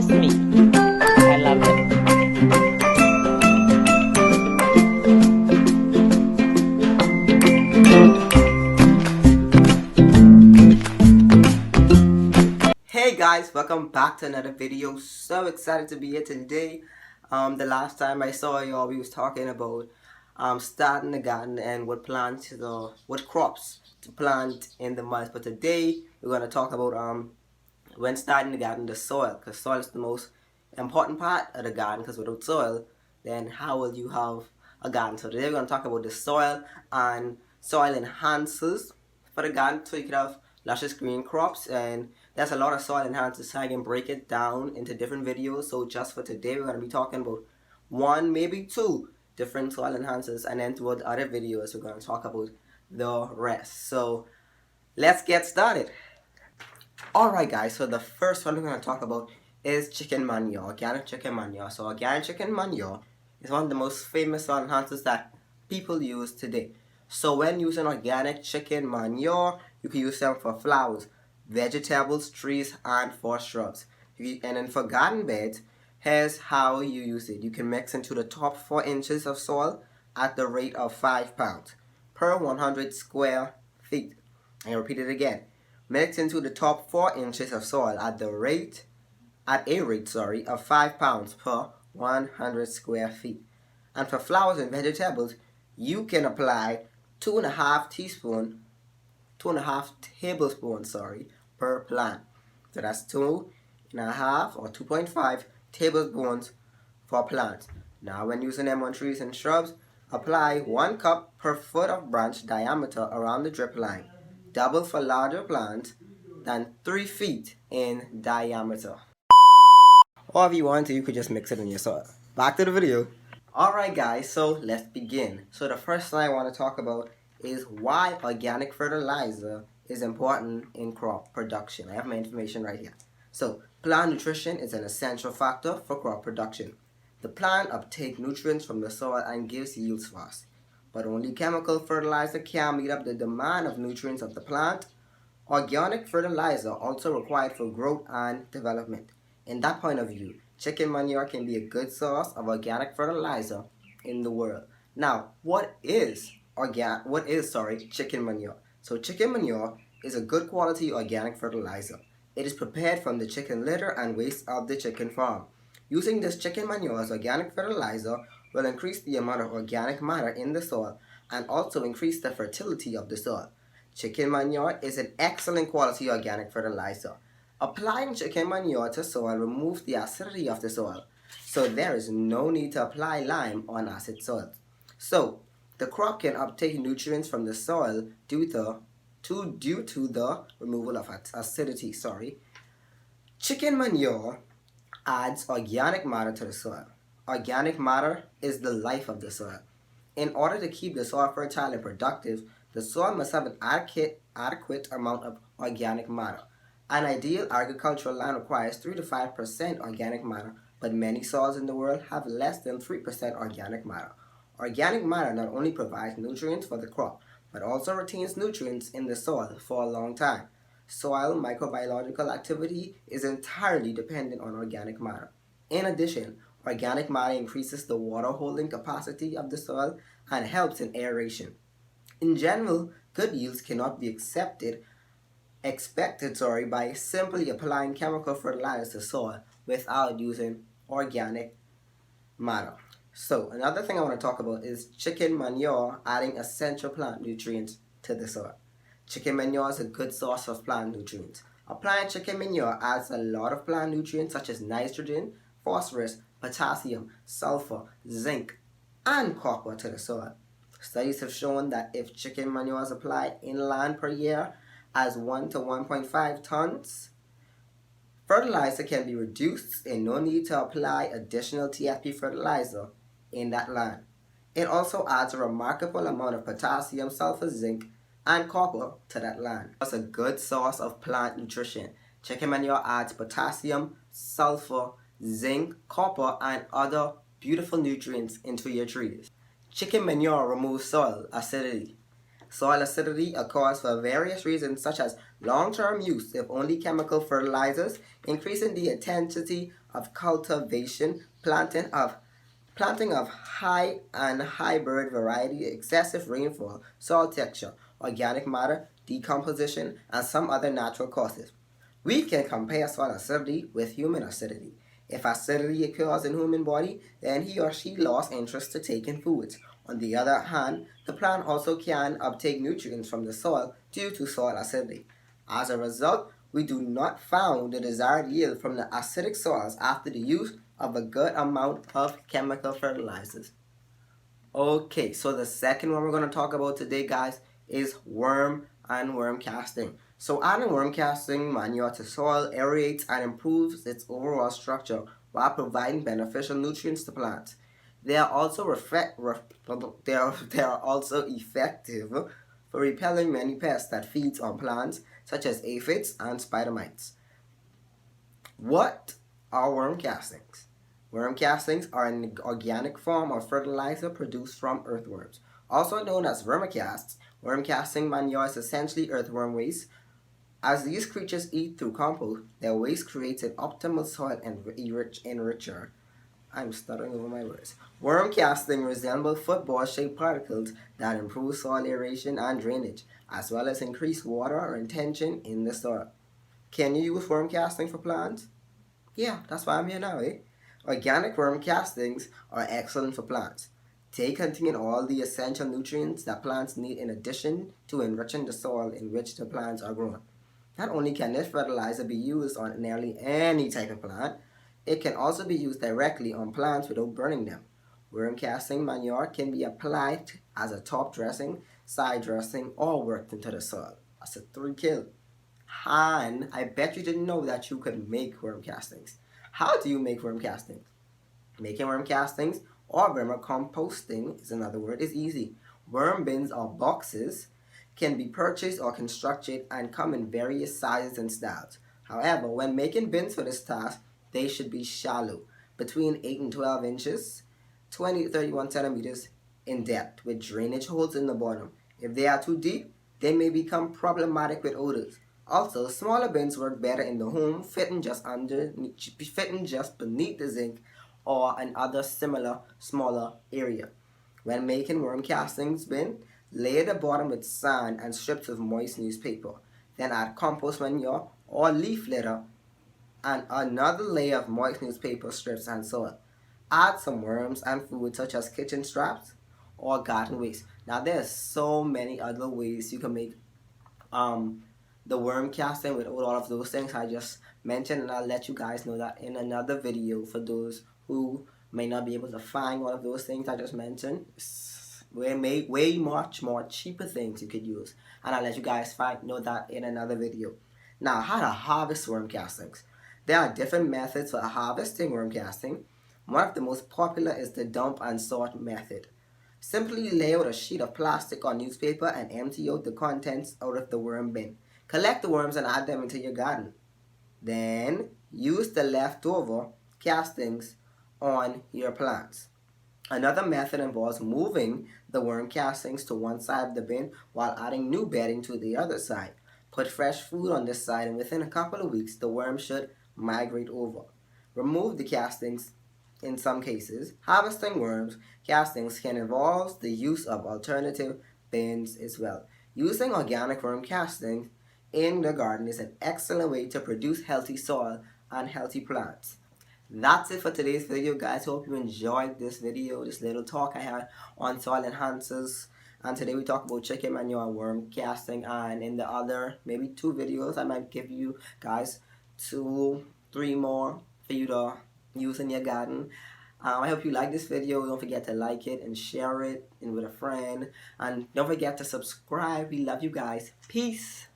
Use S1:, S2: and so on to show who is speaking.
S1: just me. I love it.
S2: Hey guys, welcome back to another video. So excited to be here today. The last time I saw y'all, we was talking about starting the garden and what crops to plant in the months. But today we're gonna talk about when starting the garden, the soil, because soil is the most important part of the garden. Because without soil, then how will you have a garden? So today we're gonna talk about the soil and soil enhancers for the garden, so you could have luscious green crops. And there's a lot of soil enhancers, so I can break it down into different videos. So just for today, we're gonna be talking about one, maybe two different soil enhancers, and then throughout the other videos, we're gonna talk about the rest. So let's get started. Alright guys, so the first one we're going to talk about is chicken manure, organic chicken manure. So organic chicken manure is one of the most famous soil enhancers that people use today. So when using organic chicken manure, you can use them for flowers, vegetables, trees, and for shrubs. And then for garden beds, here's how you use it. You can mix into the top 4 inches of soil at the rate of 5 pounds per 100 square feet. And repeat it again. Mix into the top 4 inches of soil at a rate of 5 pounds per 100 square feet. And for flowers and vegetables, you can apply 2.5 tablespoons per plant. So that's 2.5 or 2.5 tablespoons for plants. Now when using them on trees and shrubs, apply 1 cup per foot of branch diameter around the drip line. Double for larger plants than 3 feet in diameter. Or if you want to, you could just mix it in your soil. Back to the video. Alright guys, so let's begin. So the first thing I want to talk about is why organic fertilizer is important in crop production. I have my information right here. So plant nutrition is an essential factor for crop production. The plant uptakes nutrients from the soil and gives yields fast. But only chemical fertilizer can meet up the demand of nutrients of the plant. Organic fertilizer also required for growth and development. In that point of view, chicken manure can be a good source of organic fertilizer in the world. Now, what is chicken manure? So chicken manure is a good quality organic fertilizer. It is prepared from the chicken litter and waste of the chicken farm. Using this chicken manure as organic fertilizer will increase the amount of organic matter in the soil and also increase the fertility of the soil. Chicken manure is an excellent quality organic fertilizer. Applying chicken manure to soil removes the acidity of the soil, so there is no need to apply lime on acid soils. So the crop can uptake nutrients from the soil due to the removal of acidity. Chicken manure adds organic matter to the soil. Organic matter is the life of the soil. In order to keep the soil fertile and productive, the soil must have an adequate amount of organic matter. An ideal agricultural land requires 3 to 5% organic matter, but many soils in the world have less than 3% organic matter. Organic matter not only provides nutrients for the crop, but also retains nutrients in the soil for a long time. Soil microbiological activity is entirely dependent on organic matter. In addition, organic matter increases the water holding capacity of the soil and helps in aeration. In general, good yields cannot be expected by simply applying chemical fertilizers to soil without using organic matter. So another thing I want to talk about is chicken manure adding essential plant nutrients to the soil. Chicken manure is a good source of plant nutrients. Applying chicken manure adds a lot of plant nutrients such as nitrogen, phosphorus, potassium, sulfur, zinc, and copper to the soil. Studies have shown that if chicken manure is applied inland per year as 1 to 1.5 tons, fertilizer can be reduced and no need to apply additional TFP fertilizer in that land. It also adds a remarkable amount of potassium, sulfur, zinc, and copper to that land. It's a good source of plant nutrition. Chicken manure adds potassium, sulfur, zinc, copper, and other beautiful nutrients into your trees. Chicken manure removes soil acidity. Soil acidity occurs for various reasons such as long-term use of only chemical fertilizers, increasing the intensity of cultivation, planting of high and hybrid variety, excessive rainfall, soil texture, organic matter, decomposition, and some other natural causes. We can compare soil acidity with human acidity. If acidity occurs in human body, then he or she lost interest to taking foods. On the other hand, the plant also can uptake nutrients from the soil due to soil acidity. As a result, we do not find the desired yield from the acidic soils after the use of a good amount of chemical fertilizers. Okay, so the second one we're going to talk about today, guys, is worm and worm casting. So adding worm casting manure to soil aerates and improves its overall structure while providing beneficial nutrients to plants. They are also they are also effective for repelling many pests that feed on plants, such as aphids and spider mites. What are worm castings? Worm castings are an organic form of fertilizer produced from earthworms. Also known as vermicasts, worm casting manure is essentially earthworm waste. As these creatures eat through compost, their waste creates an optimal soil enricher. I'm stuttering over my words. Worm casting resemble football-shaped particles that improve soil aeration and drainage, as well as increase water retention in the soil. Can you use worm casting for plants? Yeah, that's why I'm here now, eh? Organic worm castings are excellent for plants. They contain all the essential nutrients that plants need in addition to enriching the soil in which the plants are grown. Not only can this fertilizer be used on nearly any type of plant, it can also be used directly on plants without burning them. Worm casting manure can be applied as a top dressing, side dressing, or worked into the soil. That's a 3 kill. And I bet you didn't know that you could make worm castings. How do you make worm castings? Making worm castings or vermicomposting is another word is easy. Worm bins or boxes can be purchased or constructed and come in various sizes and styles. However, when making bins for this task, they should be shallow, between 8 and 12 inches, 20 to 31 centimeters in depth, with drainage holes in the bottom. If they are too deep, they may become problematic with odors. Also, smaller bins work better in the home, fitting just beneath the zinc or another similar smaller area. When making worm castings bin, lay the bottom with sand and strips of moist newspaper. Then add compost manure or leaf litter and another layer of moist newspaper strips and soil. Add some worms and food such as kitchen scraps or garden waste. Now there's so many other ways you can make the worm casting with all of those things I just mentioned, and I'll let you guys know that in another video for those who may not be able to find all of those things I just mentioned. Way much more cheaper things you could use, and I'll let you guys know that in another video. Now, how to harvest worm castings. There are different methods for harvesting worm casting. One of the most popular is the dump and sort method. Simply lay out a sheet of plastic or newspaper and empty out the contents out of the worm bin. Collect the worms and add them into your garden. Then use the leftover castings on your plants. Another method involves moving the worm castings to one side of the bin while adding new bedding to the other side. Put fresh food on this side, and within a couple of weeks the worms should migrate over. Remove the castings. In some cases, harvesting worms castings can involve the use of alternative bins as well. Using organic worm castings in the garden is an excellent way to produce healthy soil and healthy plants. That's it for today's video, guys. Hope you enjoyed this video, this little talk I had on soil enhancers. And today we talk about chicken manure and worm casting, and in the other maybe 2 videos I might give you guys 2, 3 more for you to use in your garden. I hope you like this video. Don't forget to like it and share it with a friend, and don't forget to subscribe. We love you guys. Peace.